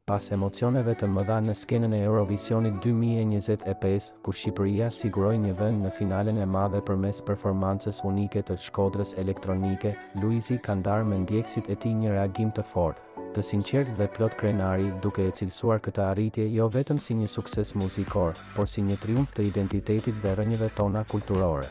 Pas emocioneve të mëdha në skenën e Eurovisionit 2025, kur Shqipëria siguroi një vend në finalen e madhe përmes performancës unike të Shkodrës Elektronike, Luizi ka ndarë me ndjekësit e tij një reagim të fortë, të sinqert dhe plot krenari, duke e cilësuar këtë arritje jo vetëm si një sukses muzikor, por si një triumf të identitetit dhe rrënjëve tona kulturore.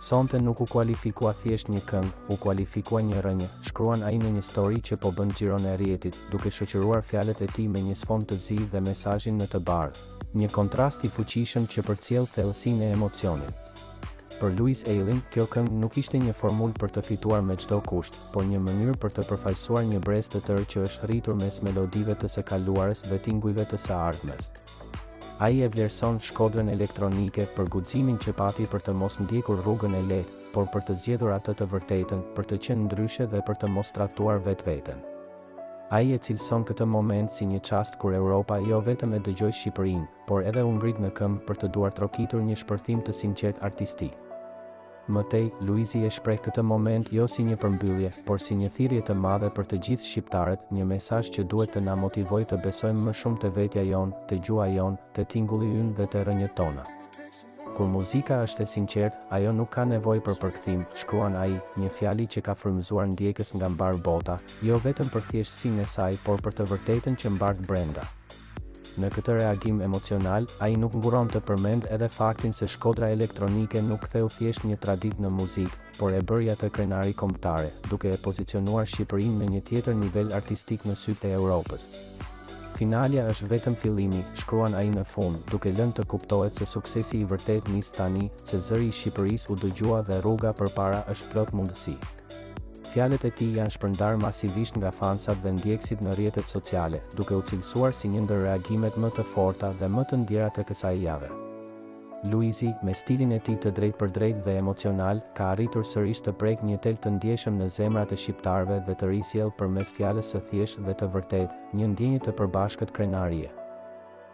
Sonte nuk u kualifikua thjesht një këngë, u kualifikua një rrënjë, shkruan ai në një story që po bën xhiron e rrjetit, duke shoqëruar fjalët e tij me një sfond të zi dhe mesazhin në të bardhë. Një kontrast i fuqishëm që përcjell thellësinë e emocionit. Për Louise Aylin, kjo këngë nuk ishte një formulë për të fituar me çdo kusht, por një mënyrë për të përfaqësuar një brez të tërë që është rritur mes melodive të së kaluarës dhe tingujve të së ardhmes. Ai e vlerëson Shkodrën Elektronike për guximin që pati për të mos ndjekur rrugën e lehtë, por për të zgjedhur atë të vërtetën, për të qenë ndryshe dhe për të mos tradhtuar vetveten. Ai e cilëson këtë moment si një çast kur Europa jo vetëm e dëgjoi Shqipërinë, por edhe u ngrit në këmbë për të duar trokitur një shpërthim të sinqert artistik. Mëtej, Luizi e shpreh këtë moment jo si një përmbyllje, por si një thirrje të madhe për të gjithë shqiptarët, një mesazh që duhet të na motivojë të besojmë më shumë te vetja jon, te gjua jon, te tingulli ynë dhe te rrënjët tona. Kur muzika është e sinqertë, ajo nuk ka nevojë për përkthim, shkruan ai, një fjali që ka frymëzuar ndjekës nga mbar bota, jo vetëm për thjeshtësinë e saj, por për të vërtetën që mbart brenda. Në këtë reagim emocional, ai nuk nguron të përmend edhe faktin se Shkodra Elektronike nuk ktheu thjesht një traditë në muzikë, por e bëri atë krenari kombëtare, duke e pozicionuar Shqipërinë në një tjetër nivel artistik në sytë e Europës. Finalja është vetëm fillimi, shkruan ai në fund, duke lënë të kuptohet se suksesi i vërtet nis tani, se zëri i Shqipërisë u dëgjua dhe rruga përpara është plot mundësi. Fjalët e tij janë shpërndar masivisht nga fansat dhe ndjekësit në rrjetet sociale, duke u cilësuar si një ndër reagimet më të forta dhe më të ndjera të kësaj jave. Luizi, me stilin e tij të drejtpërdrejtë dhe emocional, ka arritur sërish të prek një tel të ndjeshëm në zemrat e shqiptarëve dhe të risjell përmes fjalës së thjeshtë dhe të vërtetë, një ndjenjë të përbashkët krenarie.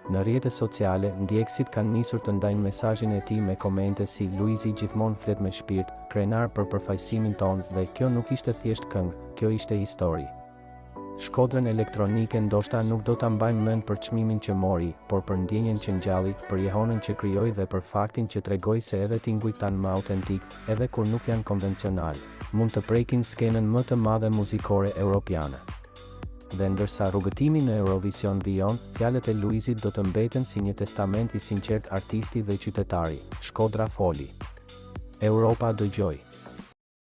Në rrjetet sociale, ndjekësit kanë nisur të ndajnë mesazhin e tij me komente si Luizi gjithmonë flet me shpirt, krenar për përfaqësimin tonë dhe kjo nuk ishte thjesht këngë, kjo ishte histori. Shkodrën Elektronike ndoshta nuk do ta mbajmë mend për çmimin që mori, por për ndjenjen që ngjalli, për jehonën që krijoi dhe për faktin që tregoi se edhe tingujt tanë më autentik, edhe kur nuk janë konvencional, mund të prekin skenën më të madhe muzikore europiane. Dhe ndërsa rrugëtimi në Eurovision vijon, fjalët e Luizit do të mbeten si një testament i sinqert artisti dhe qytetari. Shkodra foli. Europa dëgjoi.